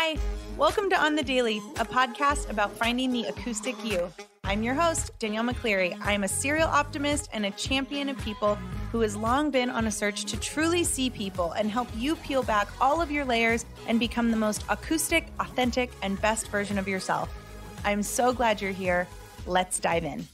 Hi, welcome to On the Daily, a podcast about finding the acoustic you. I'm your host, Danielle McCleary. I am a serial optimist and a champion of people who has long been on a search to truly see people and help you peel back all of your layers and become the most acoustic, authentic, and best version of yourself. I'm so glad you're here. Let's dive in.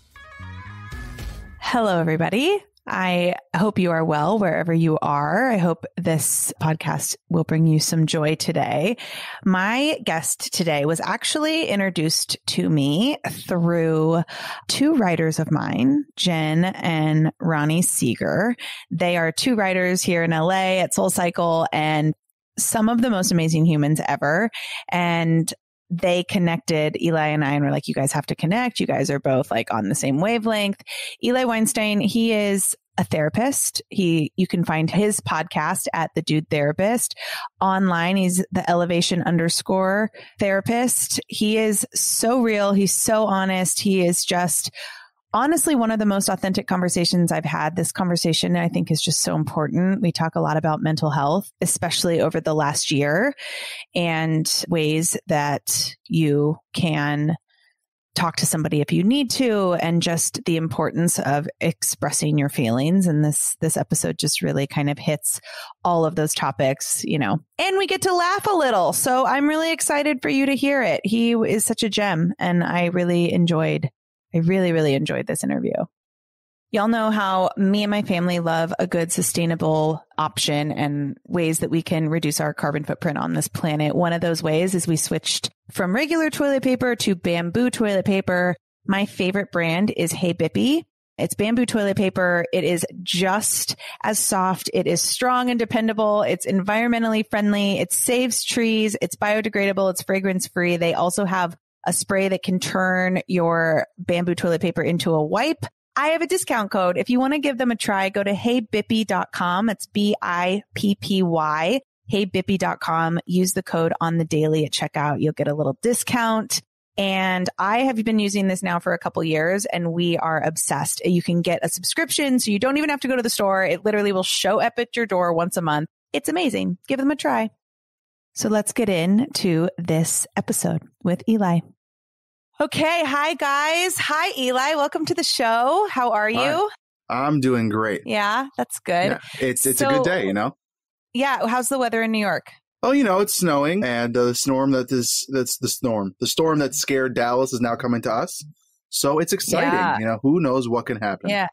Hello, everybody. I hope you are well wherever you are. I hope this podcast will bring you some joy today. My guest today was actually introduced to me through two writers of mine, Jen and Ronnie Seeger. They are two writers here in LA at SoulCycle and some of the most amazing humans ever. And they connected Eli and I and were like, you guys have to connect. You guys are both like on the same wavelength. Eli Weinstein, he is a therapist. You can find his podcast at The Dude Therapist. Online, he's the elevation_therapist. He is so real. He's so honest. He is just honestly one of the most authentic conversations I've had. This conversation, I think, is just so important. We talk a lot about mental health, especially over the last year, and ways that you can talk to somebody if you need to, and just the importance of expressing your feelings. And this episode just really kind of hits all of those topics, you know, and we get to laugh a little. So I'm really excited for you to hear it. He is such a gem, and I really enjoyed this interview. Y'all know how me and my family love a good sustainable option and ways that we can reduce our carbon footprint on this planet. One of those ways is we switched from regular toilet paper to bamboo toilet paper. My favorite brand is Hey Bippy. It's bamboo toilet paper. It is just as soft. It is strong and dependable. It's environmentally friendly. It saves trees. It's biodegradable. It's fragrance free. They also have a spray that can turn your bamboo toilet paper into a wipe. I have a discount code. If you want to give them a try, go to heybippy.com. It's BIPPY, heybippy.com. Use the code on the daily at checkout. You'll get a little discount. And I have been using this now for a couple years, and we are obsessed. You can get a subscription, so you don't even have to go to the store. It literally will show up at your door once a month. It's amazing. Give them a try. So let's get into this episode with Eli. Okay. Hi, guys. Hi, Eli. Welcome to the show. How are you? Hi. I'm doing great. Yeah, that's good. Yeah, it's a good day, you know? Yeah. How's the weather in New York? Oh, you know, it's snowing, and the storm the storm that scared Dallas is now coming to us. So it's exciting. Yeah. You know, who knows what can happen. Yeah.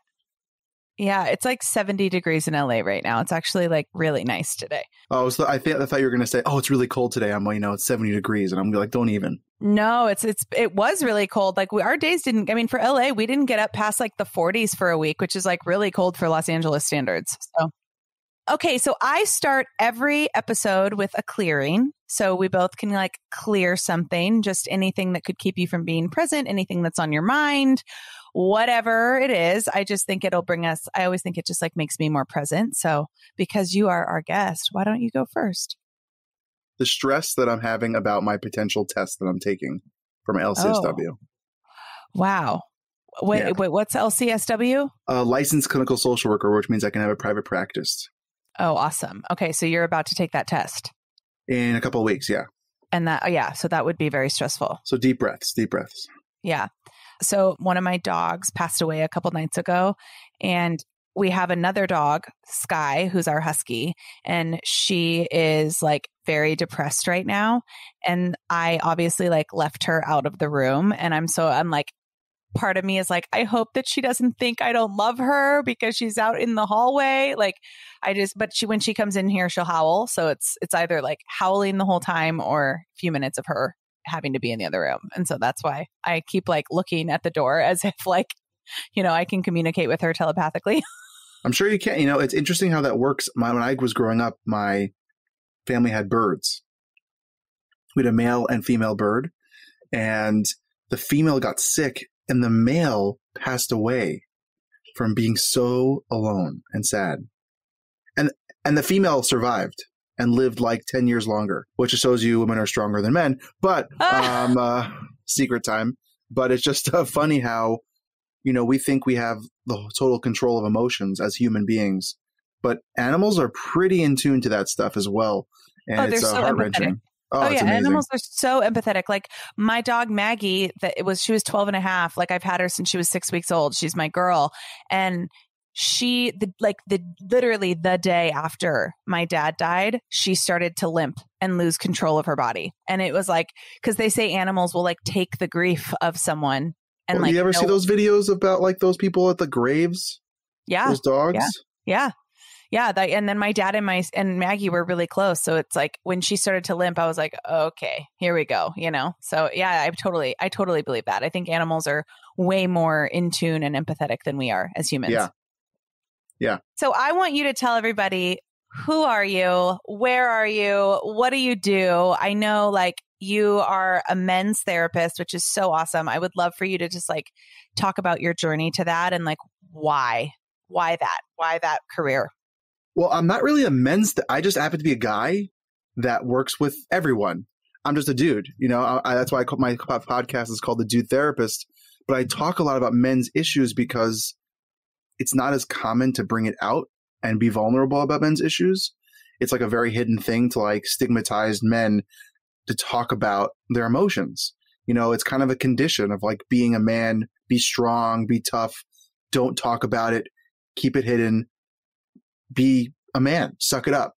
Yeah, it's like 70 degrees in LA right now. It's actually like really nice today. Oh, so I thought you were going to say, oh, it's really cold today. I'm like, you know, it's 70 degrees. And I'm like, don't even. No, it was really cold. Like our days for LA, we didn't get up past like the 40s for a week, which is like really cold for Los Angeles standards. So, okay. So I start every episode with a clearing. So we both can like clear something, just anything that could keep you from being present, anything that's on your mind, whatever it is. I just think I always think it just like makes me more present. So because you are our guest, why don't you go first? The stress that I'm having about my potential test that I'm taking from LCSW. Oh. Wow. Wait, what's LCSW? Licensed clinical social worker, which means I can have a private practice. Oh, awesome. Okay. So you're about to take that test. In a couple of weeks, yeah. And so that would be very stressful. So deep breaths. Yeah. So one of my dogs passed away a couple nights ago, and we have another dog, Sky, who's our husky, and she is like very depressed right now. And I obviously like left her out of the room, and I'm like, part of me is like, I hope that she doesn't think I don't love her because she's out in the hallway. Like when she comes in here, she'll howl. So it's either like howling the whole time or a few minutes of her having to be in the other room. And so that's why I keep like looking at the door as if like, you know, I can communicate with her telepathically. I'm sure you can. You know, it's interesting how that works. When I was growing up, my family had birds. We had a male and female bird, and the female got sick and the male passed away from being so alone and sad. And the female survived and lived like 10 years longer, which shows you women are stronger than men. But secret time. But it's just funny how, you know, we think we have the total control of emotions as human beings, but animals are pretty in tune to that stuff as well. And it's so heart-wrenching. Oh, it's yeah. amazing. Animals are so empathetic. Like my dog, Maggie, she was 12 and a half. Like I've had her since she was 6 weeks old. She's my girl. And literally the day after my dad died, she started to limp and lose control of her body. And it was like, cause they say animals will like take the grief of someone. And you ever see those videos about like those people at the graves? Yeah. Those dogs? Yeah. And then my dad and Maggie were really close. So it's like when she started to limp, I was like, okay, here we go. So yeah, I totally believe that. I think animals are way more in tune and empathetic than we are as humans. Yeah. So I want you to tell everybody, who are you? Where are you? What do you do? I know like you are a men's therapist, which is so awesome. I would love for you to just like talk about your journey to that and like why that career? Well, I'm not really a I just happen to be a guy that works with everyone. I'm just a dude, that's why my podcast is called The Dude Therapist. But I talk a lot about men's issues because it's not as common to bring it out and be vulnerable about men's issues. It's like a very hidden thing to like stigmatize men to talk about their emotions. It's kind of a condition of like being a man, be strong, be tough, don't talk about it, keep it hidden, be a man, suck it up.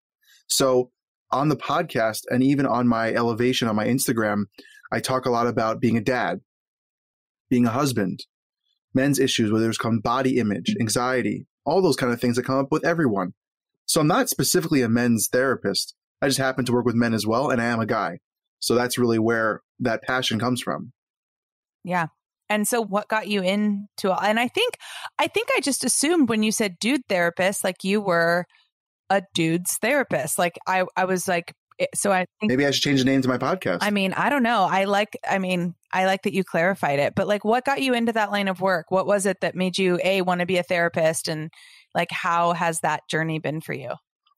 So on the podcast and even on my elevation on my Instagram, I talk a lot about being a dad, being a husband, men's issues, whether it's come body image, anxiety, all those kind of things that come up with everyone. So I'm not specifically a men's therapist. I just happen to work with men as well, and I am a guy. So that's really where that passion comes from. Yeah. And so what got you into it? And I think I just assumed when you said dude therapist, like you were a dude's therapist. Like I was like, so I think maybe I should change the name to my podcast. I mean, I don't know. I like that you clarified it, but like what got you into that line of work? What was it that made you want to be a therapist, and like how has that journey been for you?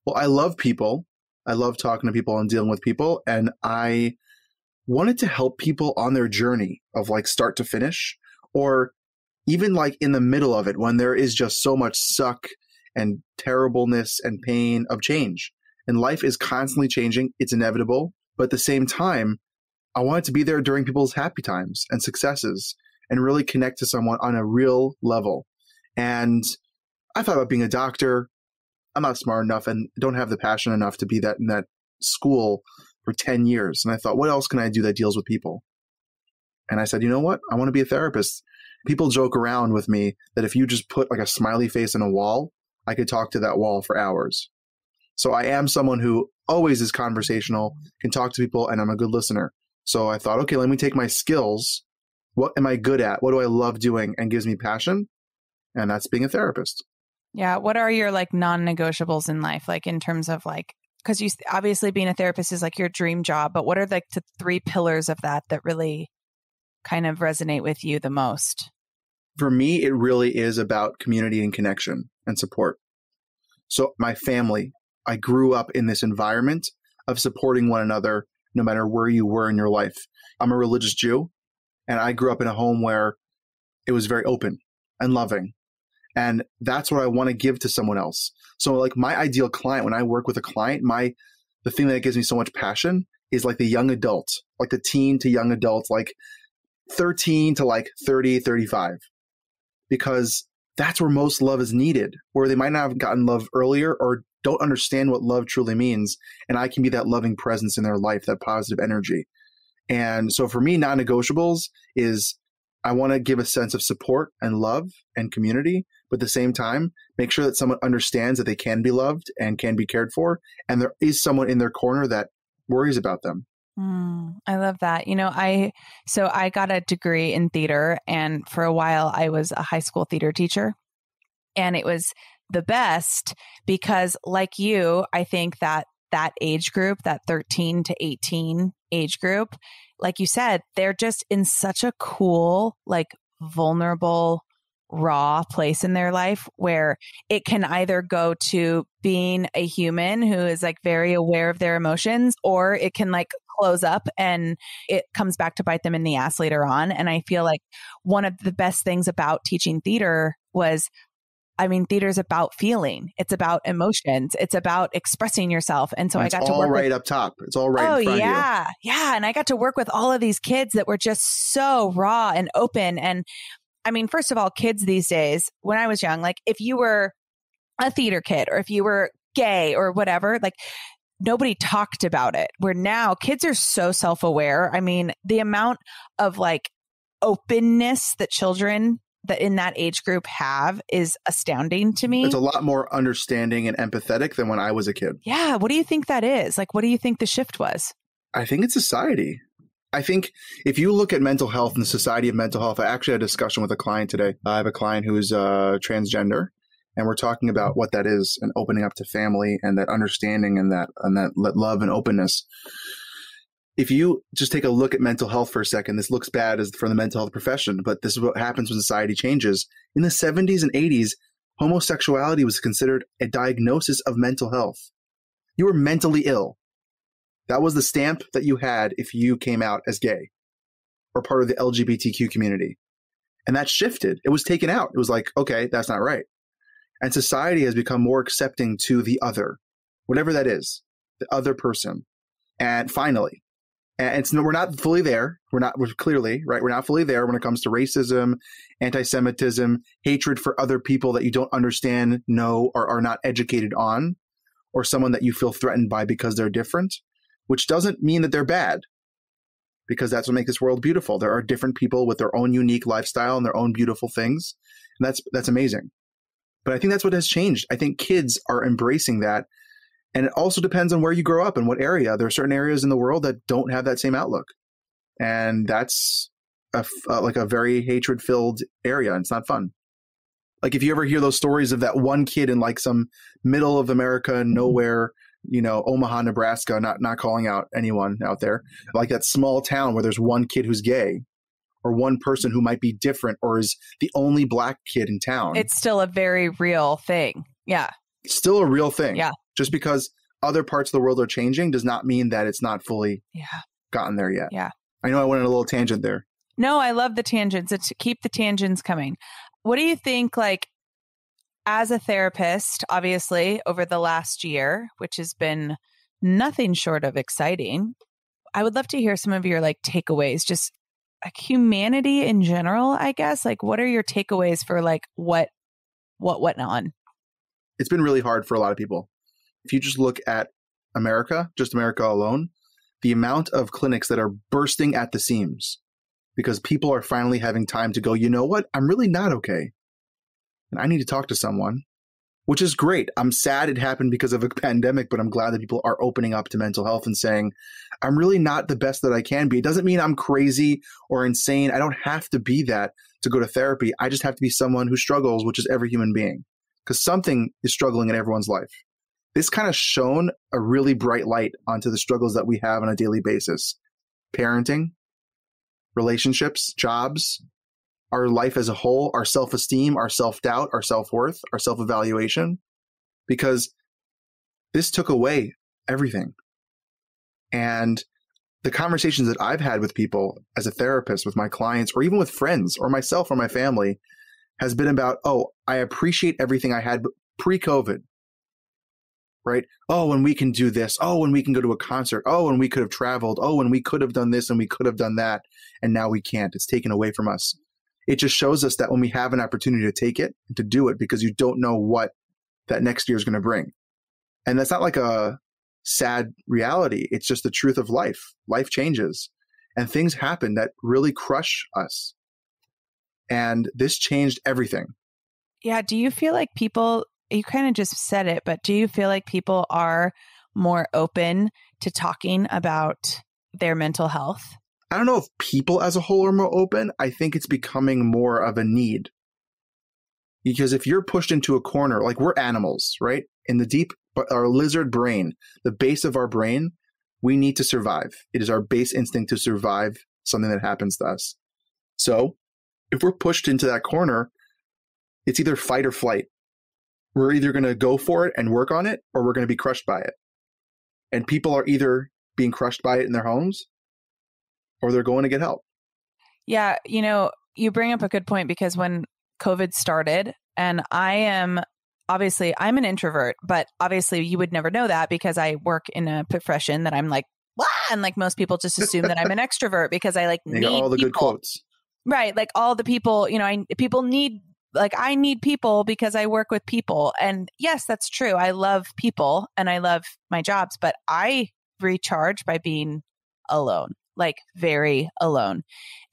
Well, I love people. I love talking to people and dealing with people. And I wanted to help people on their journey of like start to finish, or even like in the middle of it when there is just so much suck and terribleness and pain of change. And life is constantly changing. It's inevitable. But at the same time, I wanted to be there during people's happy times and successes and really connect to someone on a real level. And I thought about being a doctor. I'm not smart enough and don't have the passion enough to be that in that school for 10 years. And I thought, what else can I do that deals with people? And I said, you know what? I want to be a therapist. People joke around with me that if you just put like a smiley face on a wall, I could talk to that wall for hours. So I am someone who always is conversational, can talk to people, and I'm a good listener. So I thought, okay, let me take my skills. What am I good at? What do I love doing and gives me passion? And that's being a therapist. Yeah. What are your like non-negotiables in life? Like in terms of like, because you obviously being a therapist is like your dream job, but what are like the 3 pillars of that really kind of resonate with you the most? For me, it really is about community and connection and support. So my family, I grew up in this environment of supporting one another no matter where you were in your life. I'm a religious Jew, and I grew up in a home where it was very open and loving. And that's what I want to give to someone else. So like my ideal client, when I work with a client, the thing that gives me so much passion is like the young adult, like the teen to young adult, like 13 to like 30, 35, because that's where most love is needed, where they might not have gotten love earlier or don't understand what love truly means. And I can be that loving presence in their life, that positive energy. And so for me, non-negotiables is I want to give a sense of support and love and community, but at the same time, make sure that someone understands that they can be loved and can be cared for. And there is someone in their corner that worries about them. I love that. So I got a degree in theater, and for a while I was a high school theater teacher, and it was the best because like you, I think that age group, that 13 to 18 age group, like you said, they're just in such a cool, like vulnerable, raw place in their life where it can either go to being a human who is like very aware of their emotions, or it can like close up and it comes back to bite them in the ass later on. And I feel like one of the best things about teaching theater was I mean, theater's about feeling. It's about emotions. It's about expressing yourself. And so I got to work all right up top. It's all right in front of you. Yeah. And I got to work with all of these kids that were just so raw and open. And I mean, first of all, kids these days, when I was young, like if you were a theater kid or if you were gay or whatever, like nobody talked about it. Where now kids are so self-aware. I mean, the amount of like openness that children that in that age group have is astounding to me. It's a lot more understanding and empathetic than when I was a kid. Yeah. What do you think that is? Like, what do you think the shift was? I think it's society. I think if you look at mental health and the society of mental health, I actually had a discussion with a client today. I have a client who's transgender, and we're talking about what that is and opening up to family and that understanding and that love and openness. If you just take a look at mental health for a second, this looks bad as for the mental health profession, but this is what happens when society changes. In the 70s and 80s, homosexuality was considered a diagnosis of mental health. You were mentally ill. That was the stamp that you had if you came out as gay or part of the LGBTQ community. And that shifted. It was taken out. It was like, okay, that's not right. And society has become more accepting to the other, whatever that is, the other person. And finally, and we're not fully there. We're not fully there when it comes to racism, anti-Semitism, hatred for other people that you don't understand, know, or are not educated on, or someone that you feel threatened by because they're different, which doesn't mean that they're bad, because that's what makes this world beautiful. There are different people with their own unique lifestyle and their own beautiful things. And that's amazing. But I think that's what has changed. I think kids are embracing that. And it also depends on where you grow up and what area. There are certain areas in the world that don't have that same outlook. And that's like a very hatred-filled area. And it's not fun. Like if you ever hear those stories of that one kid in like some middle of America, nowhere, Omaha, Nebraska, not calling out anyone out there, like that small town where there's one kid who's gay or one person who might be different or is the only black kid in town. It's still a very real thing. Yeah. Still a real thing. Yeah. Just because other parts of the world are changing does not mean that it's not fully gotten there yet. Yeah. I know I went on a little tangent there. No, I love the tangents. It's keep the tangents coming. What do you think, like, as a therapist, obviously, over the last year, which has been nothing short of exciting, I would love to hear some of your like takeaways, just like humanity in general, I guess. Like, what are your takeaways for like what went on? It's been really hard for a lot of people. If you just look at America, just America alone, the amount of clinics that are bursting at the seams because people are finally having time to go, you know what? I'm really not okay. And I need to talk to someone, which is great. I'm sad it happened because of a pandemic, but I'm glad that people are opening up to mental health and saying, I'm really not the best that I can be. It doesn't mean I'm crazy or insane. I don't have to be that to go to therapy. I just have to be someone who struggles, which is every human being, because something is struggling in everyone's life. This kind of shone a really bright light onto the struggles that we have on a daily basis. Parenting, relationships, jobs, our life as a whole, our self-esteem, our self-doubt, our self-worth, our self-evaluation, because this took away everything. And the conversations that I've had with people as a therapist, with my clients, or even with friends or myself or my family, has been about, oh, I appreciate everything I had pre-COVID, right? Oh, when we can do this. Oh, when we can go to a concert. Oh, when we could have traveled. Oh, when we could have done this and we could have done that. And now we can't. It's taken away from us. It just shows us that when we have an opportunity to take it, to do it, because you don't know what that next year is going to bring. And that's not like a sad reality. It's just the truth of life. Life changes and things happen that really crush us. And this changed everything. Yeah. Do you feel like people, you kind of just said it, but do you feel like people are more open to talking about their mental health? I don't know if people as a whole are more open. I think it's becoming more of a need. Because if you're pushed into a corner, like we're animals, right? In the deep, our lizard brain, the base of our brain, we need to survive. It is our base instinct to survive something that happens to us. So if we're pushed into that corner, it's either fight or flight. We're either going to go for it and work on it, or we're going to be crushed by it. And people are either being crushed by it in their homes, or they're going to get help. Yeah. You bring up a good point, because when COVID started, And I'm an introvert, but obviously you would never know that because I work in a profession that I'm like, "Wah!" And like most people just assume that I'm an extrovert because I like need all the people. Good quotes. Right. Like all the people, I need people because I work with people. And yes, that's true. I love people and I love my jobs, but I recharge by being alone, like very alone.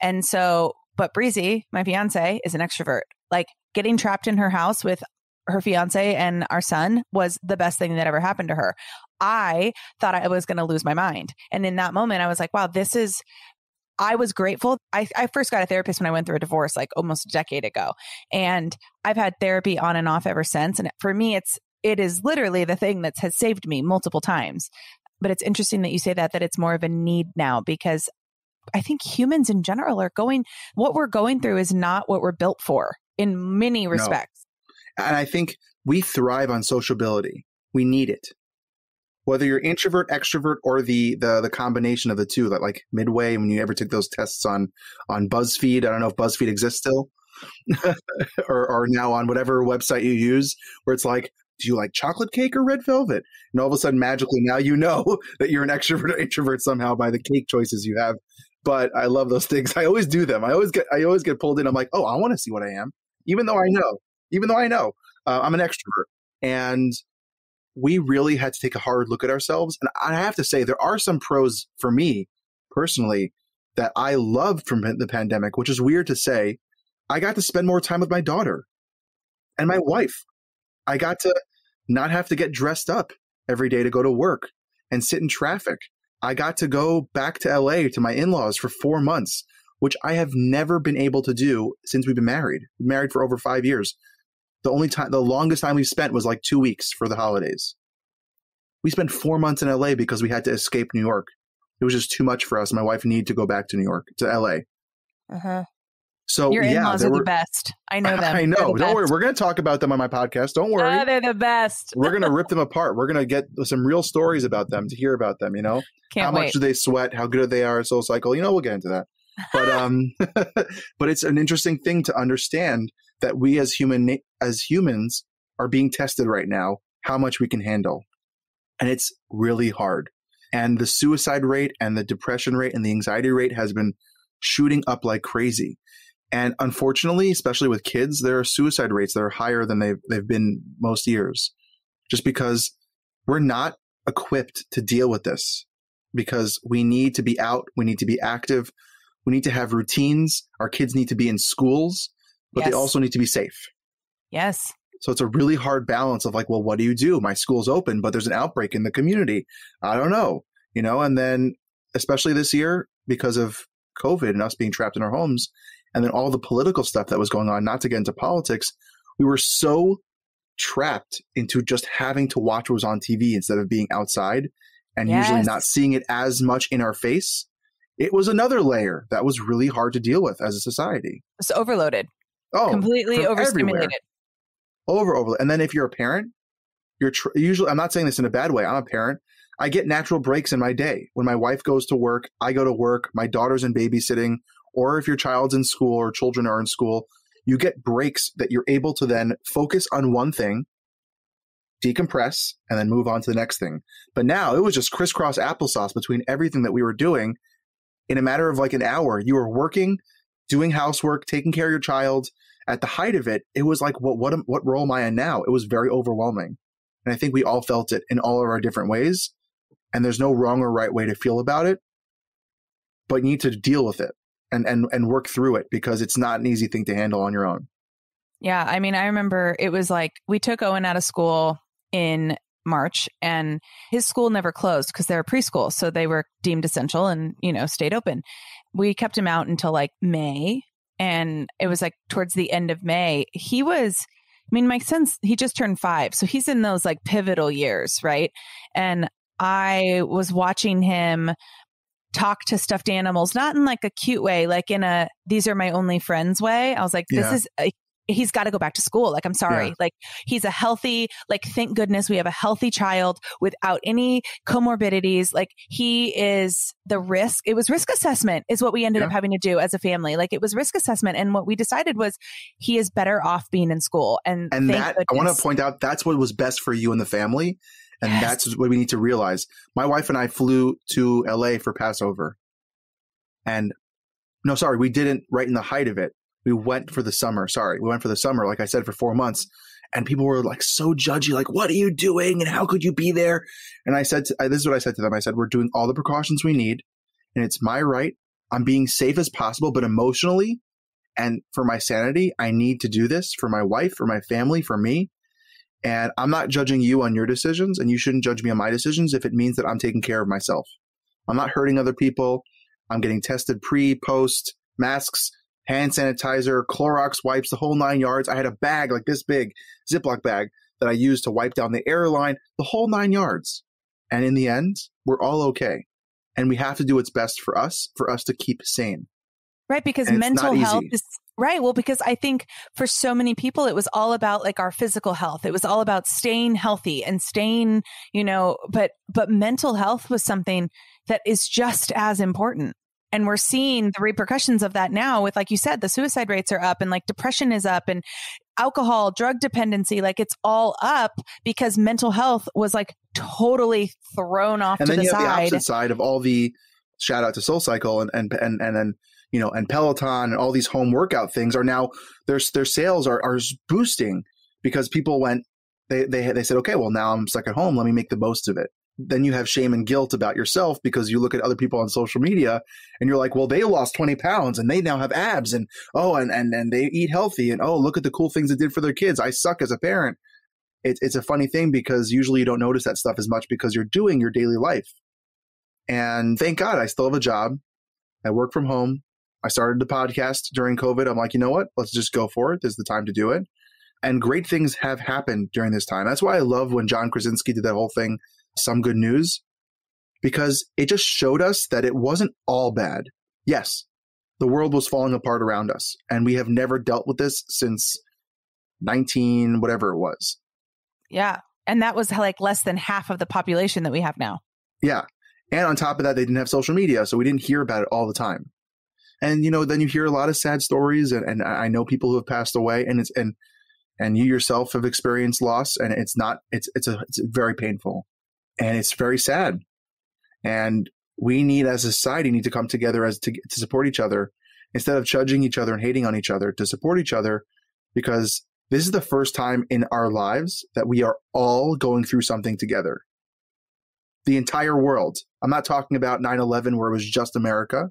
And so, but Breezy, my fiance, is an extrovert. Like getting trapped in her house with her fiance and our son was the best thing that ever happened to her. I thought I was going to lose my mind. And in that moment, I was like, wow, I was grateful. I first got a therapist when I went through a divorce, like almost a decade ago. And I've had therapy on and off ever since. And for me, it is literally the thing that has saved me multiple times. But it's interesting that you say that it's more of a need now, because I think humans in general what we're going through is not what we're built for in many respects. No. And I think we thrive on sociability. We need it. Whether you're introvert, extrovert, or the combination of the two, that like midway, when you ever took those tests on BuzzFeed, I don't know if BuzzFeed exists still, or now on whatever website you use, where it's like, do you like chocolate cake or red velvet? And all of a sudden, magically, now you know that you're an extrovert or introvert somehow by the cake choices you have. But I love those things. I always do them. I always get pulled in. I'm like, oh, I want to see what I am, even though I know I'm an extrovert. And we really had to take a hard look at ourselves. And I have to say, there are some pros for me personally that I loved from the pandemic, which is weird to say. I got to spend more time with my daughter and my wife. I got to not have to get dressed up every day to go to work and sit in traffic. I got to go back to LA to my in-laws for 4 months, which I have never been able to do since we've been married. We've been married for over 5 years. The longest time we've spent was like 2 weeks for the holidays. We spent 4 months in LA because we had to escape New York. It was just too much for us. My wife needed to go back to New York, to LA. Uh-huh. So your in-laws are the best. I know them. I know. Don't worry. We're going to talk about them on my podcast. Don't worry. They're the best. We're going to rip them apart. We're going to get some real stories about them, to hear about them, Can't how wait. much do they sweat? How good they are at SoulCycle? We'll get into that. But but it's an interesting thing to understand that we as humans are being tested right now, how much we can handle. And it's really hard. And the suicide rate and the depression rate and the anxiety rate has been shooting up like crazy. And unfortunately, especially with kids, there are suicide rates that are higher than they've been most years, just because we're not equipped to deal with this, because we need to be out. We need to be active. We need to have routines. Our kids need to be in schools, but They also need to be safe. Yes. So it's a really hard balance of like, well, what do you do? My school's open, but there's an outbreak in the community. I don't know, and then especially this year because of COVID and us being trapped in our homes, and then all the political stuff that was going on, not to get into politics, we were so trapped into just having to watch what was on TV instead of being outside and usually not seeing it as much in our face. It was another layer that was really hard to deal with as a society. It's overloaded. Oh, completely overstimulated. Overloaded. And then if you're a parent, you're usually, I'm not saying this in a bad way, I'm a parent. I get natural breaks in my day. When my wife goes to work, I go to work, my daughter's in babysitting, or if your child's in school or children are in school, you get breaks that you're able to then focus on one thing, decompress, and then move on to the next thing. But now it was just crisscross applesauce between everything that we were doing. In a matter of like an hour, you were working, doing housework, taking care of your child. At the height of it, it was like, what role am I in now? It was very overwhelming. And I think we all felt it in all of our different ways. And there's no wrong or right way to feel about it, but you need to deal with it and work through it, because it's not an easy thing to handle on your own. Yeah. I mean, I remember it was like, we took Owen out of school in March and his school never closed because they're preschool. So they were deemed essential and, stayed open. We kept him out until like May. And it was like towards the end of May, my son's, he just turned 5. So he's in those like pivotal years. Right. And I was watching him talk to stuffed animals, not in like a cute way, like in a, these are my only friends way. I was like, this is he's got to go back to school. Like, I'm sorry. Yeah. Like, he's a healthy, like, thank goodness we have a healthy child without any comorbidities. Like, he is the risk. It was risk assessment is what we ended up having to do as a family. Like, it was risk assessment. And what we decided was he is better off being in school. And that, I want to point out, that's what was best for you and the family. And that's what we need to realize. My wife and I flew to LA for Passover. And no, sorry, we didn't right in the height of it. We went for the summer. Sorry. We went for the summer, like I said, for 4 months. And people were like so judgy, like, what are you doing? And how could you be there? And I said, this is what I said to them. I said, we're doing all the precautions we need. And it's my right. I'm being safe as possible, but emotionally and for my sanity, I need to do this for my wife, for my family, for me. And I'm not judging you on your decisions, and you shouldn't judge me on my decisions if it means that I'm taking care of myself. I'm not hurting other people. I'm getting tested pre, post, masks, hand sanitizer, Clorox wipes, the whole 9 yards. I had a bag like this big, Ziploc bag, that I used to wipe down the airline, the whole 9 yards. And in the end, we're all okay. And we have to do what's best for us to keep sane. Right, because mental health is right. Well, because I think for so many people, it was all about like our physical health. It was all about staying healthy and staying, but mental health was something that is just as important. And we're seeing the repercussions of that now with, like you said, the suicide rates are up and like depression is up and alcohol, drug dependency, like it's all up because mental health was like totally thrown off to the side. And then you have the opposite side of all the shout out to SoulCycle and then, and Peloton and all these home workout things are now their sales are boosting because people went, they said, okay, well now I'm stuck at home. Let me make the most of it. Then you have shame and guilt about yourself because you look at other people on social media and you're like, well, they lost 20 pounds and they now have abs and, and they eat healthy and, look at the cool things they did for their kids. I suck as a parent. It's a funny thing because usually you don't notice that stuff as much because you're doing your daily life. And thank God I still have a job. I work from home. I started the podcast during COVID. I'm like, you know what? Let's just go for it. This is the time to do it. And great things have happened during this time. That's why I love when John Krasinski did that whole thing, Some Good News, because it just showed us that it wasn't all bad. Yes, the world was falling apart around us, and we have never dealt with this since 19, whatever it was. Yeah. And that was like less than half of the population that we have now. Yeah. And on top of that, they didn't have social media, so we didn't hear about it all the time. And, then you hear a lot of sad stories, and I know people who have passed away, and you yourself have experienced loss, and it's very painful. And it's very sad. And we need, as a society, need to come together to support each other instead of judging each other and hating on each other, to support each other, because this is the first time in our lives that we are all going through something together. The entire world. I'm not talking about 9/11 where it was just America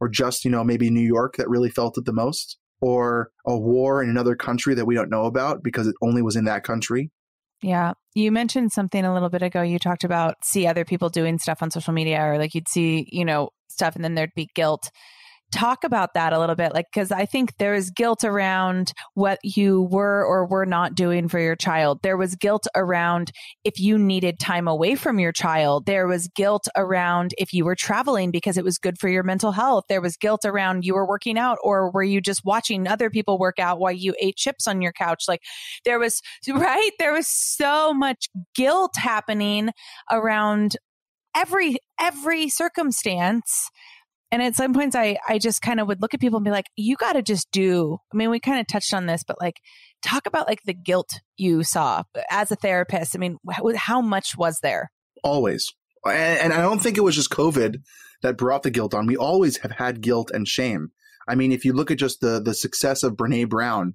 or just, maybe New York that really felt it the most, or a war in another country that we don't know about because it only was in that country. Yeah. You mentioned something a little bit ago. You talked about see other people doing stuff on social media, or like you'd see, stuff and then there'd be guilt. Talk about that a little bit, because I think there is guilt around what you were or were not doing for your child. There was guilt around if you needed time away from your child. There was guilt around if you were traveling because it was good for your mental health. There was guilt around you were working out, or were you just watching other people work out while you ate chips on your couch? Like there was so much guilt happening around every circumstance. And at some points, I just kind of would look at people and be like, you got to just do. I mean, we kind of touched on this, but like, talk about like the guilt you saw as a therapist. I mean, how much was there? Always. And I don't think it was just COVID that brought the guilt on. We always have had guilt and shame. I mean, if you look at just the success of Brene Brown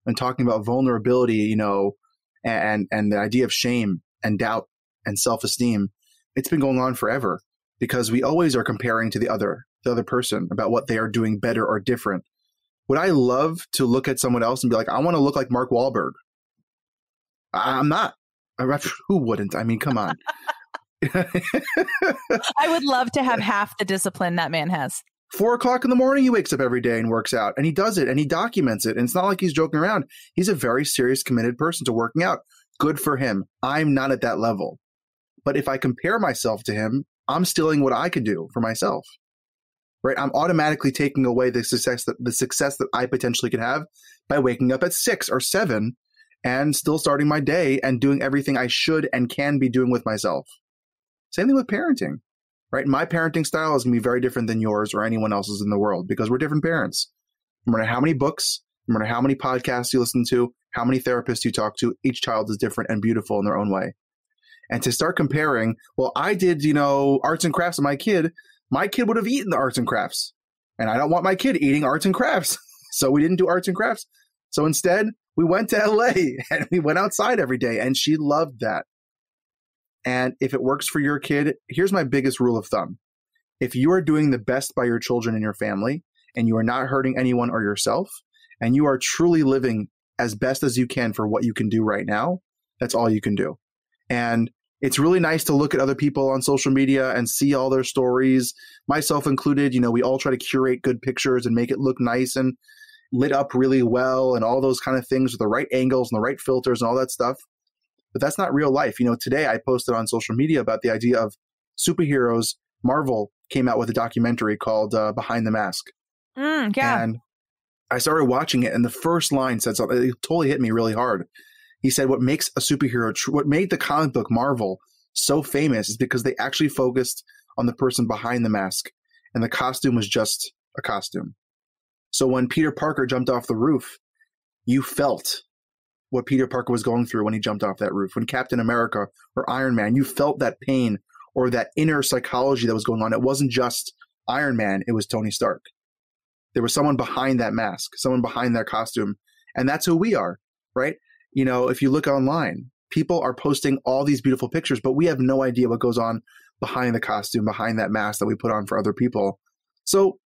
and talking about vulnerability, and the idea of shame and doubt and self-esteem, it's been going on forever because we always are comparing to the other person about what they are doing better or different. Would I love to look at someone else and be like, I want to look like Mark Wahlberg? I'm not. Who wouldn't? I mean, come on. I would love to have half the discipline that man has. 4:00 in the morning, he wakes up every day and works out, and he does it and he documents it. And it's not like he's joking around. He's a very serious, committed person to working out. Good for him. I'm not at that level. But if I compare myself to him, I'm stealing what I could do for myself. right? I'm automatically taking away the success that I potentially could have by waking up at 6 or 7 and still starting my day and doing everything I should and can be doing with myself. Same thing with parenting, right? My parenting style is going to be very different than yours or anyone else's in the world because we're different parents. No matter how many books, no matter how many podcasts you listen to, how many therapists you talk to, each child is different and beautiful in their own way. And to start comparing, well, I did, arts and crafts with my kid would have eaten the arts and crafts. And I don't want my kid eating arts and crafts. So we didn't do arts and crafts. So instead, we went to LA and we went outside every day and she loved that. And if it works for your kid, here's my biggest rule of thumb. If you are doing the best by your children and your family and you are not hurting anyone or yourself and you are truly living as best as you can for what you can do right now, that's all you can do. And it's really nice to look at other people on social media and see all their stories, myself included. We all try to curate good pictures and make it look nice and lit up really well and all those kind of things with the right angles and the right filters and all that stuff. But that's not real life. Today I posted on social media about the idea of superheroes. Marvel came out with a documentary called Behind the Mask. Yeah. And I started watching it and the first line said something. It totally hit me really hard. He said what makes a superhero, what made the comic book Marvel so famous is because they actually focused on the person behind the mask and the costume was just a costume. So when Peter Parker jumped off the roof, you felt what Peter Parker was going through when he jumped off that roof. When Captain America or Iron Man, you felt that pain or that inner psychology that was going on. It wasn't just Iron Man, it was Tony Stark. There was someone behind that mask, someone behind that costume. And that's who we are, right? If you look online, people are posting all these beautiful pictures, but we have no idea what goes on behind the costume, behind that mask that we put on for other people. So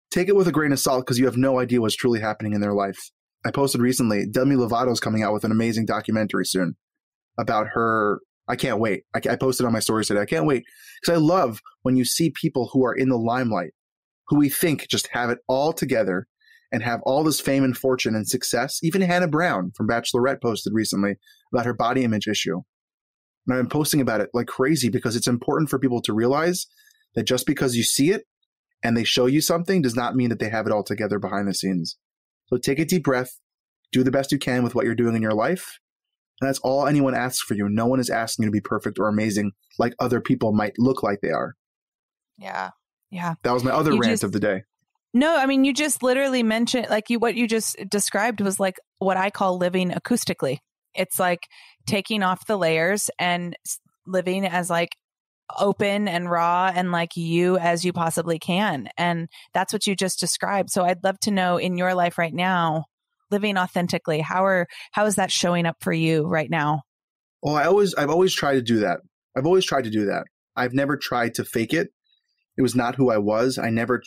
take it with a grain of salt because you have no idea what's truly happening in their life. I posted recently, Demi Lovato's coming out with an amazing documentary soon about her. I can't wait. I posted on my stories today. I can't wait because I love when you see people who are in the limelight, who we think just have it all together and have all this fame and fortune and success. Even Hannah Brown from Bachelorette posted recently about her body image issue. And I've been posting about it like crazy because it's important for people to realize that just because you see it and they show you something does not mean that they have it all together behind the scenes. So take a deep breath, do the best you can with what you're doing in your life. And that's all anyone asks for you. No one is asking you to be perfect or amazing like other people might look like they are. Yeah. Yeah. That was my other rant of the day. No, I mean, you just literally mentioned what you just described was like what I call living acoustically. It's like taking off the layers and living as like open and raw and like you as you possibly can. And that's what you just described. So I'd love to know in your life right now, living authentically, how is that showing up for you right now? Well, I've always tried to do that. I've never tried to fake it. It was not who I was. I never,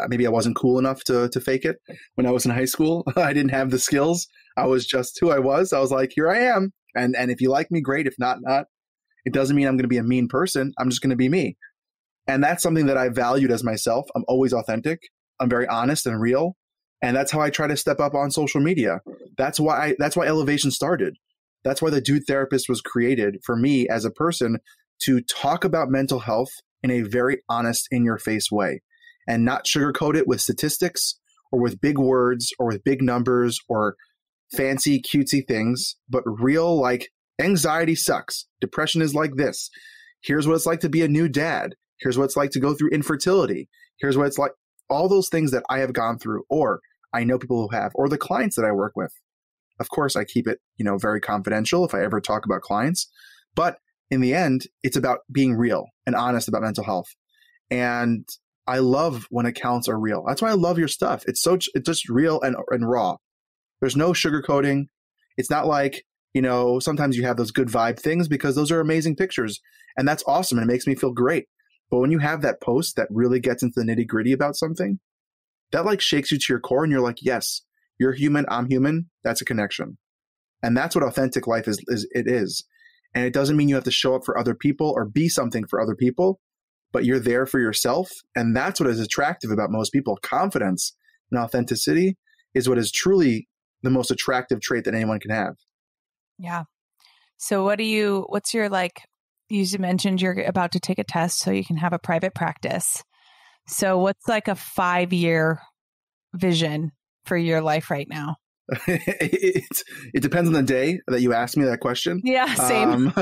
maybe I wasn't cool enough to fake it. When I was in high school, I didn't have the skills. I was just who I was. I was like, here I am. And if you like me, great. If not, not. It doesn't mean I'm going to be a mean person. I'm just going to be me. And that's something that I valued as myself. I'm always authentic. I'm very honest and real. And that's how I try to step up on social media. That's why Elevation started. That's why the Dude Therapist was created for me as a person to talk about mental health in a very honest, in-your-face way and not sugarcoat it with statistics or with big words or with big numbers or fancy, cutesy things, but real, like, anxiety sucks. Depression is like this. Here's what it's like to be a new dad. Here's what it's like to go through infertility. Here's what it's like. All those things that I have gone through, or I know people who have, or the clients that I work with. Of course, I keep it, very confidential if I ever talk about clients. But in the end, it's about being real and honest about mental health. And I love when accounts are real. That's why I love your stuff. It's just real and raw. There's no sugarcoating. It's not like, sometimes you have those good vibe things because those are amazing pictures. And that's awesome. And it makes me feel great. But when you have that post that really gets into the nitty gritty about something, that like shakes you to your core and you're like, yes, you're human, I'm human. That's a connection. And that's what authentic life is. And it doesn't mean you have to show up for other people or be something for other people, but you're there for yourself. And that's what is attractive about most people. Confidence and authenticity is what is truly the most attractive trait that anyone can have. Yeah. So what's your, like, you mentioned you're about to take a test so you can have a private practice. So what's like a 5-year vision for your life right now? It depends on the day that you ask me that question. Yeah, same.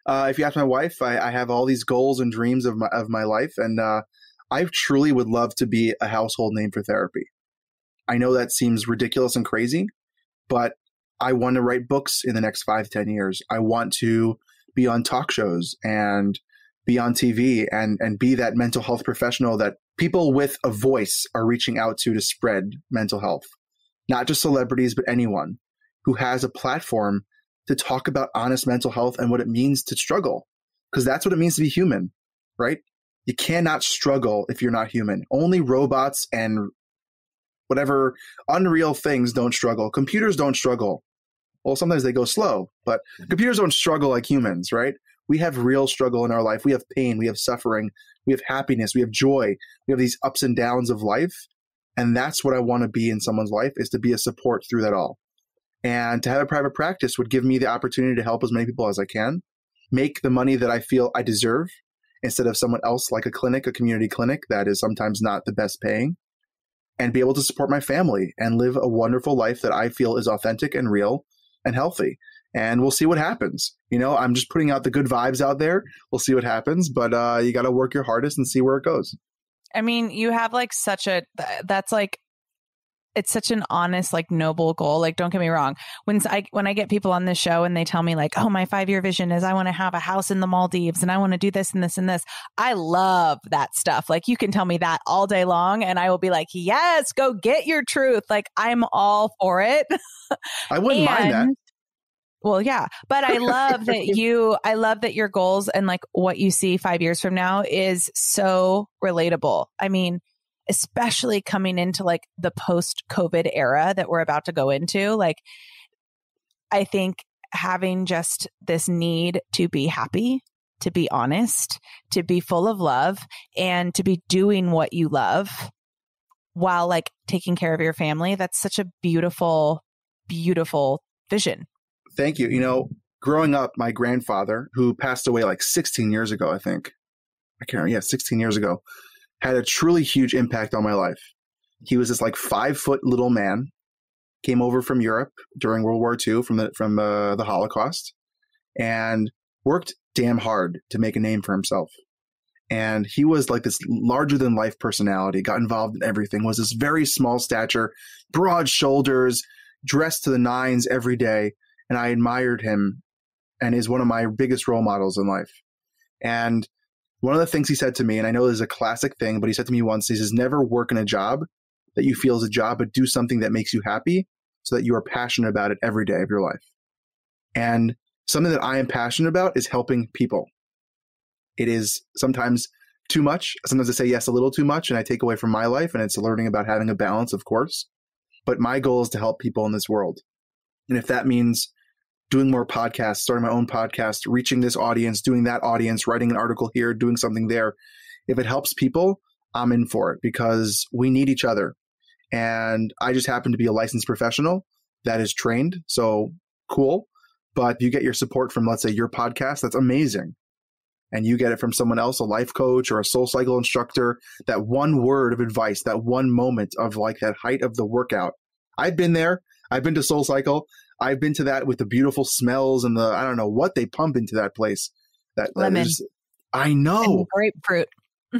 If you ask my wife, I have all these goals and dreams of my life, and I truly would love to be a household name for therapy. I know that seems ridiculous and crazy, but I want to write books in the next 5-10 years. I want to be on talk shows and be on TV and be that mental health professional that people with a voice are reaching out to spread mental health. Not just celebrities, but anyone who has a platform to talk about honest mental health and what it means to struggle. Because that's what it means to be human, right? You cannot struggle if you're not human. Only robots and whatever unreal things don't struggle. Computers don't struggle. Well, sometimes they go slow, but computers don't struggle like humans, right? We have real struggle in our life. We have pain, we have suffering, we have happiness, we have joy. We have these ups and downs of life. And that's what I want to be in someone's life, is to be a support through that all. And to have a private practice would give me the opportunity to help as many people as I can, make the money that I feel I deserve instead of someone else, like a clinic, a community clinic that is sometimes not the best paying, and be able to support my family and live a wonderful life that I feel is authentic and real and healthy. And we'll see what happens. I'm just putting out the good vibes out there. We'll see what happens, but you got to work your hardest and see where it goes. I mean, you have like it's such an honest, like noble goal. Like, don't get me wrong. When I get people on this show and they tell me like, oh, my 5-year vision is I want to have a house in the Maldives and I want to do this and this and this. I love that stuff. Like, you can tell me that all day long and I will be like, yes, go get your truth. Like, I'm all for it. I wouldn't mind that. Well, yeah, but I love that your goals and like what you see 5 years from now is so relatable. I mean, especially coming into like the post-COVID era that we're about to go into, like, I think having just this need to be happy, to be honest, to be full of love, and to be doing what you love while like taking care of your family. That's such a beautiful, beautiful vision. Thank you. Growing up, my grandfather, who passed away like 16 years ago, I think, I can't remember, 16 years ago, had a truly huge impact on my life. He was this like 5-foot little man, came over from Europe during World War II from the Holocaust, and worked damn hard to make a name for himself. And he was like this larger than life personality, got involved in everything, was this very small stature, broad shoulders, dressed to the nines every day. And I admired him and is one of my biggest role models in life. And one of the things he said to me, and I know this is a classic thing, but he said to me once, he says, never work in a job that you feel is a job, but do something that makes you happy so that you are passionate about it every day of your life. And something that I am passionate about is helping people. It is sometimes too much. Sometimes I say yes a little too much and I take away from my life, and it's learning about having a balance, of course. But my goal is to help people in this world. And if that means doing more podcasts, starting my own podcast, reaching this audience, doing that audience, writing an article here, doing something there, if it helps people, I'm in for it, because we need each other. And I just happen to be a licensed professional that is trained. So cool. But you get your support from, let's say, your podcast, that's amazing. And you get it from someone else, a life coach or a soul cycle instructor, that one word of advice, that one moment of like that height of the workout. I've been there. I've been to Soul Cycle. I've been to that with the beautiful smells and I don't know what they pump into that place. That lemon. I know. And grapefruit.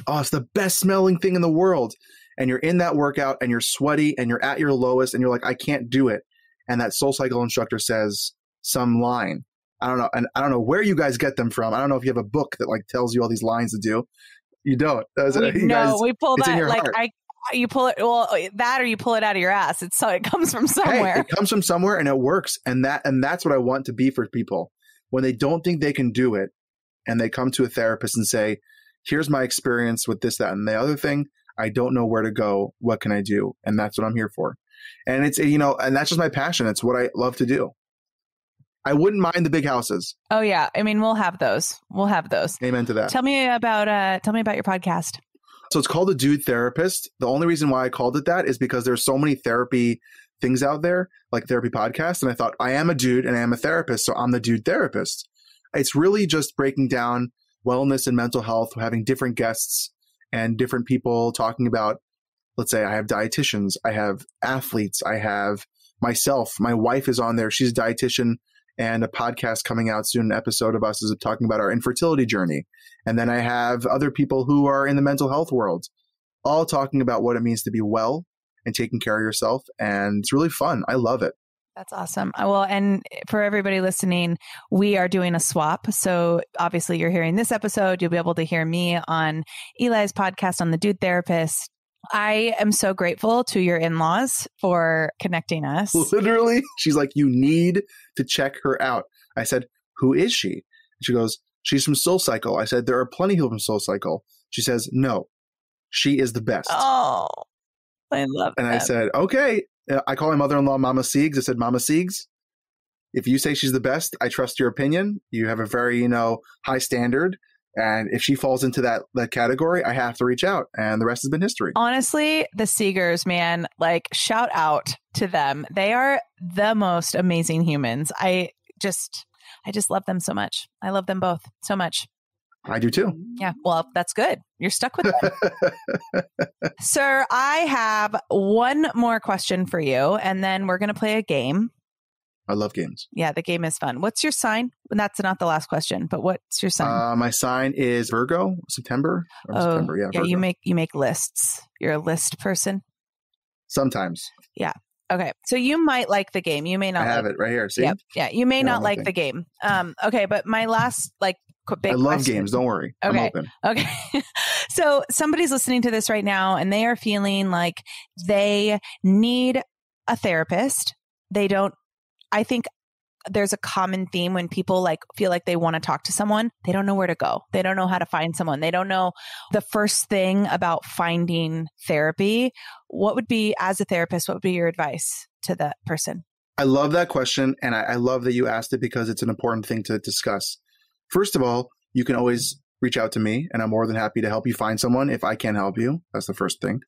Oh, it's the best smelling thing in the world. And you're in that workout and you're sweaty and you're at your lowest and you're like, I can't do it. And that Soul Cycle instructor says some line. I don't know. And I don't know where you guys get them from. I don't know if you have a book that like tells you all these lines to do. You don't. We pull that like heart. You pull it, that or you pull it out of your ass. It comes from somewhere. Hey, it comes from somewhere and it works. And that's what I want to be for people. When they don't think they can do it and they come to a therapist and say, here's my experience with this, that, and the other thing. I don't know where to go. What can I do? And that's what I'm here for. And it's, and that's just my passion. It's what I love to do. I wouldn't mind the big houses. Oh yeah. I mean, we'll have those. Amen to that. Tell me about your podcast. So it's called The Dude Therapist. The only reason why I called it that is because there's so many therapy things out there, like therapy podcasts. And I thought, I am a dude and I am a therapist, so I'm the Dude Therapist. It's really just breaking down wellness and mental health, having different guests and different people talking about, let's say I have dietitians, I have athletes, I have myself, my wife is on there. She's a dietitian, and a podcast coming out soon, an episode of us is talking about our infertility journey. And then I have other people who are in the mental health world, all talking about what it means to be well and taking care of yourself. And it's really fun. I love it. That's awesome. Well, and for everybody listening, we are doing a swap. So obviously you're hearing this episode. You'll be able to hear me on Eli's podcast on The Dude Therapist. I am so grateful to your in-laws for connecting us. Literally, she's like, you need to check her out. I said, who is she? She goes, she's from Soul Cycle. I said, there are plenty who from Soul Cycle. She says, no, she is the best. Oh, I love that. And I said, okay. I call my mother-in-law Mama Siegs. I said, Mama Siegs, if you say she's the best, I trust your opinion. You have a very, high standard. And if she falls into that category, I have to reach out. And the rest has been history. Honestly, the Seegers, man, like shout out to them. They are the most amazing humans. I just love them so much. I love them both so much. I do too. Yeah. Well, that's good. You're stuck with them. Sir, I have one more question for you, and then we're going to play a game. I love games. Yeah, the game is fun. What's your sign? And that's not the last question, but what's your sign? My sign is Virgo, September. September, yeah. Yeah, Virgo. you make lists. You're a list person. Sometimes. Yeah. Okay. So you might like the game. You may not. I have it right here. See? Yep. Yeah. You may not like thing. the game. Okay. But my last big I love question. games. Don't worry. Okay. I'm open. Okay. So somebody's listening to this right now and they are feeling like they need a therapist. I think there's a common theme when people feel like they want to talk to someone. They don't know where to go. They don't know how to find someone. They don't know the first thing about finding therapy. What would be, as a therapist, what would be your advice to that person? I love that question. And I love that you asked it because it's an important thing to discuss. First of all, you can always reach out to me and I'm more than happy to help you find someone if I can help you. That's the first thing.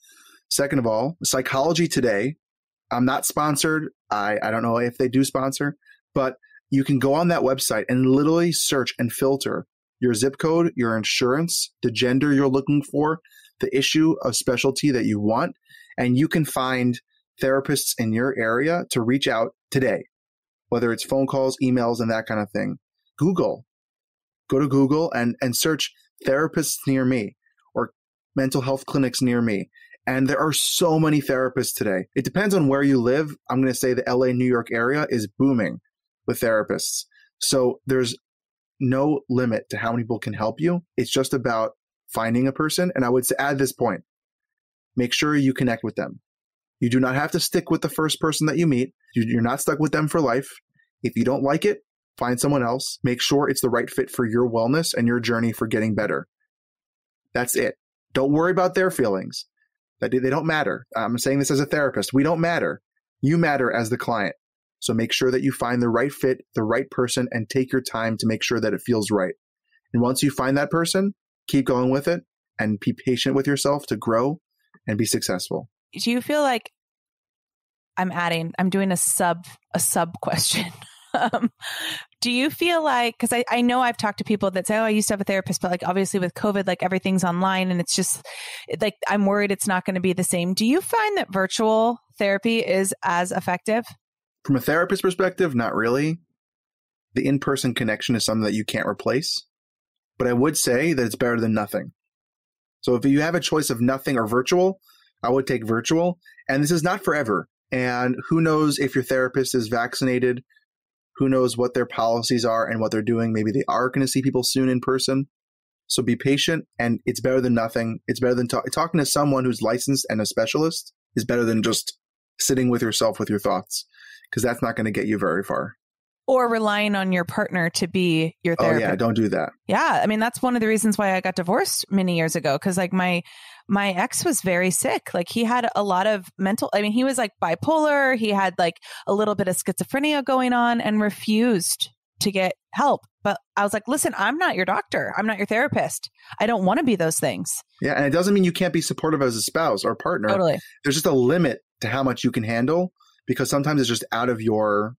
Second of all, Psychology Today, I'm not sponsored. I don't know if they do sponsor, but you can go on that website and literally search and filter your zip code, your insurance, the gender you're looking for, the issue of specialty that you want, and you can find therapists in your area to reach out today, whether it's phone calls, emails, and that kind of thing. Go to Google and search therapists near me or mental health clinics near me. And there are so many therapists today. It depends on where you live. I'm going to say the LA, New York area is booming with therapists. So there's no limit to how many people can help you. It's just about finding a person. And I would add this point, make sure you connect with them. You do not have to stick with the first person that you meet. You're not stuck with them for life. If you don't like it, find someone else. Make sure it's the right fit for your wellness and your journey for getting better. That's it. Don't worry about their feelings. They don't matter. I'm saying this as a therapist. We don't matter. You matter as the client. So make sure that you find the right fit, the right person, and take your time to make sure that it feels right. And once you find that person, keep going with it and be patient with yourself to grow and be successful. Do you feel like I'm doing a sub question? Do you feel like, because I know I've talked to people that say, oh, I used to have a therapist, but obviously with COVID, everything's online and it's just I'm worried it's not going to be the same. Do you find that virtual therapy is as effective? From a therapist perspective, not really. The in-person connection is something that you can't replace, but I would say that it's better than nothing. So if you have a choice of nothing or virtual, I would take virtual. And this is not forever. And who knows if your therapist is vaccinated? Who knows what their policies are and what they're doing? Maybe they are going to see people soon in person. So be patient, and it's better than nothing. It's better than talking to someone who's licensed and a specialist is better than just sitting with yourself with your thoughts, because that's not going to get you very far. Or relying on your partner to be your therapist. Oh yeah, don't do that. Yeah, I mean, that's one of the reasons why I got divorced many years ago, because my ex was very sick. He had a lot of he was bipolar. He had a little bit of schizophrenia going on and refused to get help. But I was like, listen, I'm not your doctor. I'm not your therapist. I don't want to be those things. Yeah. And it doesn't mean you can't be supportive as a spouse or partner. Totally. There's just a limit to how much you can handle, because sometimes it's just out of your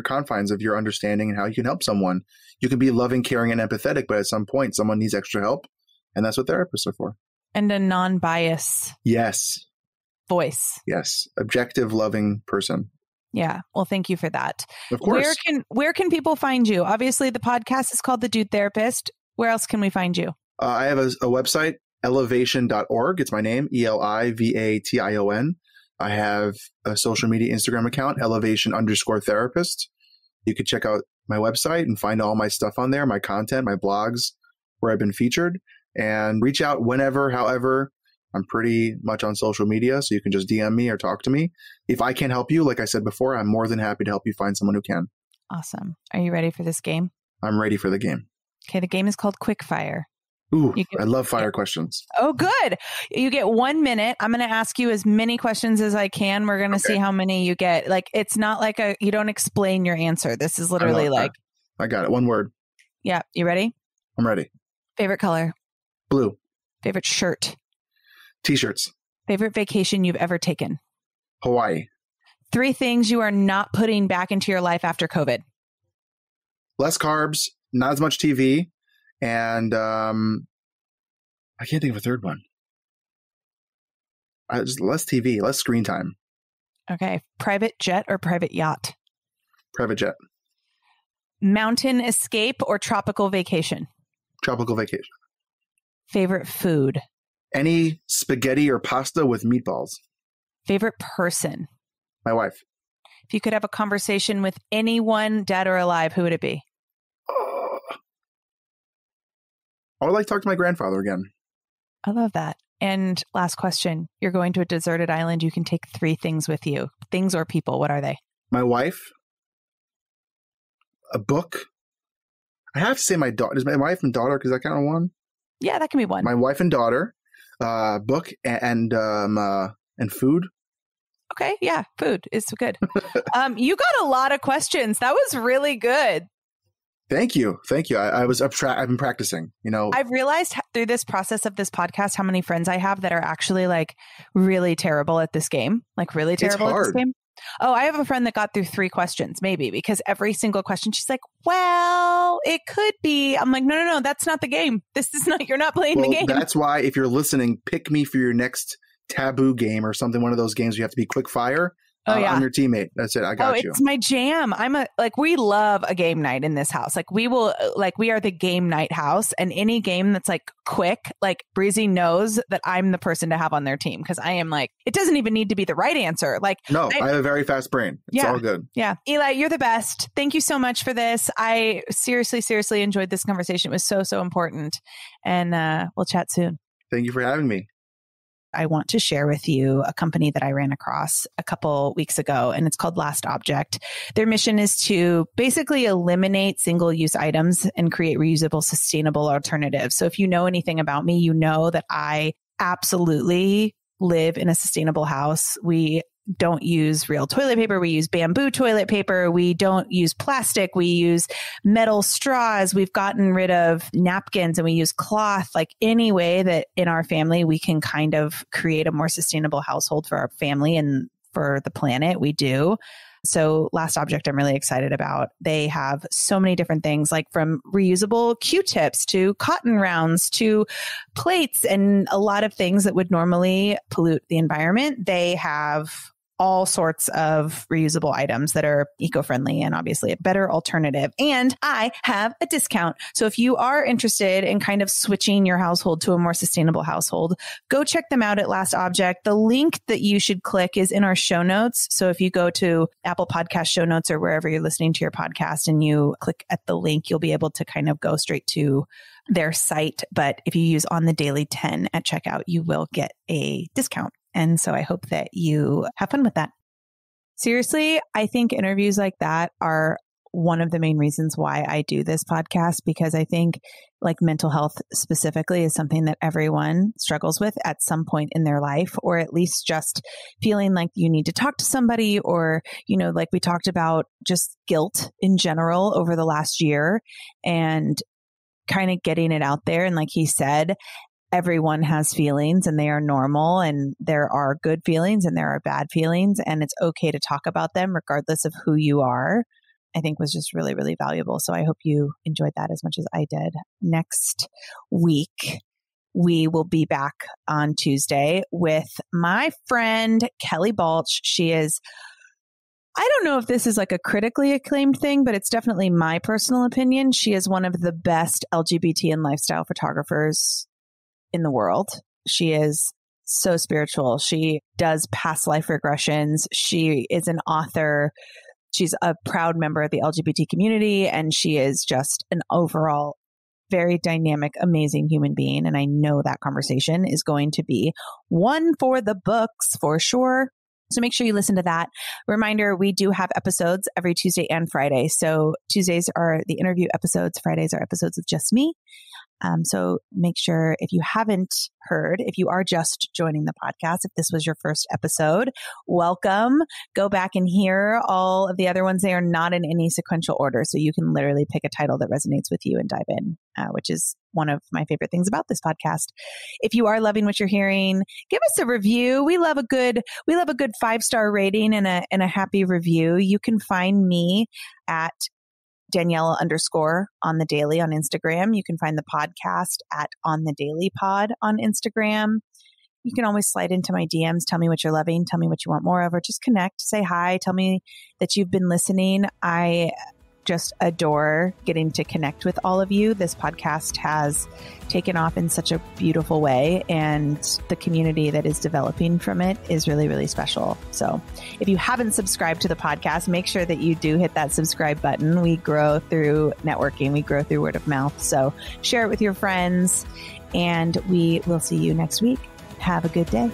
confines of your understanding and how you can help someone. You can be loving, caring, and empathetic, but at some point someone needs extra help. And that's what therapists are for. And a non-bias Yes. voice. Yes. Objective, loving person. Yeah. Well, thank you for that. Of course. Where can people find you? Obviously, the podcast is called The Dude Therapist. Where else can we find you? I have a website, elevation.org. It's my name, ELIVATION. I have a social media Instagram account, elevation_therapist. You could check out my website and find all my stuff on there, my content, my blogs, where I've been featured, and reach out whenever, however. I'm pretty much on social media, so you can just DM me or talk to me. If I can't help you, like I said before, I'm more than happy to help you find someone who can. Awesome. Are you ready for this game? I'm ready for the game. Okay, the game is called Quick Fire. Ooh, I love fire questions. Oh, good. You get 1 minute. I'm going to ask you as many questions as I can. We're going to see how many you get. Like, it's not like you don't explain your answer. This is literally like. I got it. One word. Yeah. You ready? I'm ready. Favorite color? Blue. Favorite shirt? T-shirts. Favorite vacation you've ever taken? Hawaii. 3 things you are not putting back into your life after COVID. Less carbs, not as much TV, and I can't think of a third one. Just less TV, less screen time. Okay. Private jet or private yacht? Private jet. Mountain escape or tropical vacation? Tropical vacation. Favorite food? Any spaghetti or pasta with meatballs. Favorite person? My wife. If you could have a conversation with anyone, dead or alive, who would it be? I would like to talk to my grandfather again. I love that. And last question. You're going to a deserted island. You can take 3 things with you. Things or people. What are they? My wife. A book. I have to say my daughter. Is my wife and daughter, because I count on one? Yeah, that can be one. My wife and daughter. Book and food. Okay. Yeah. Food is good. You got a lot of questions. That was really good. Thank you. I've been practicing, I've realized through this process of this podcast, how many friends I have that are actually like really terrible at this game, like really terrible at this game. Oh, I have a friend that got through 3 questions, maybe, because every single question, she's like, well, it could be. I'm like, no, that's not the game. This is not, you're not playing the game. That's why if you're listening, pick me for your next taboo game or something, one of those games you have to be quick fire. I'm your teammate. That's it. I got you. It's my jam. We love a game night in this house. Like we are the game night house, and any game that's like quick, like Breezy knows that I'm the person to have on their team. Cause I am like, it doesn't even need to be the right answer. Like, no, I have a very fast brain. It's all good. Yeah. Eli, you're the best. Thank you so much for this. I seriously enjoyed this conversation. It was so important, and we'll chat soon. Thank you for having me. I want to share with you a company that I ran across a couple weeks ago, and it's called Last Object. Their mission is to basically eliminate single-use items and create reusable, sustainable alternatives. So if you know anything about me, you know that I absolutely live in a sustainable house. We don't use real toilet paper. We use bamboo toilet paper. We don't use plastic. We use metal straws. We've gotten rid of napkins and we use cloth. Like any way that in our family, we can kind of create a more sustainable household for our family and for the planet, we do. So Last Object, I'm really excited about. They have so many different things, like from reusable Q-tips to cotton rounds to plates and a lot of things that would normally pollute the environment. They have all sorts of reusable items that are eco-friendly and obviously a better alternative. And I have a discount. So if you are interested in kind of switching your household to a more sustainable household, go check them out at Last Object. The link that you should click is in our show notes. So if you go to Apple Podcast show notes or wherever you're listening to your podcast and you click at the link, you'll be able to kind of go straight to their site. But if you use On the Daily 10 at checkout, you will get a discount. And so I hope that you have fun with that. Seriously, I think interviews like that are one of the main reasons why I do this podcast, because I think like mental health specifically is something that everyone struggles with at some point in their life, or at least just feeling like you need to talk to somebody, or, like we talked about, just guilt in general over the last year and kind of getting it out there. And like he said, everyone has feelings and they are normal, and there are good feelings and there are bad feelings, and it's okay to talk about them regardless of who you are, I think was just really, really valuable. So I hope you enjoyed that as much as I did. Next week, we will be back on Tuesday with my friend, Kelly Balch. She is, I don't know if this is like a critically acclaimed thing, but it's definitely my personal opinion. She is one of the best LGBT and lifestyle photographers in the world. She is so spiritual. She does past life regressions. She is an author. She's a proud member of the LGBT community, and she is just an overall very dynamic, amazing human being. And I know that conversation is going to be one for the books for sure. So make sure you listen to that. Reminder, we do have episodes every Tuesday and Friday. So Tuesdays are the interview episodes. Fridays are episodes with just me. So make sure, if you haven't heard, if you are just joining the podcast, if this was your first episode, welcome. Go back and hear all of the other ones. They are not in any sequential order. So you can literally pick a title that resonates with you and dive in, which is one of my favorite things about this podcast. If you are loving what you're hearing, give us a review. We love a good 5-star rating and a happy review. You can find me at Daniela _ on the daily on Instagram. You can find the podcast at On the Daily Pod on Instagram. You can always slide into my DMs. Tell me what you're loving. Tell me what you want more of, or just connect, say hi. Tell me that you've been listening. I just adore getting to connect with all of you. This podcast has taken off in such a beautiful way, and the community that is developing from it is really, really special. So if you haven't subscribed to the podcast, make sure that you do hit that subscribe button. We grow through networking. We grow through word of mouth. So share it with your friends, and we will see you next week. Have a good day.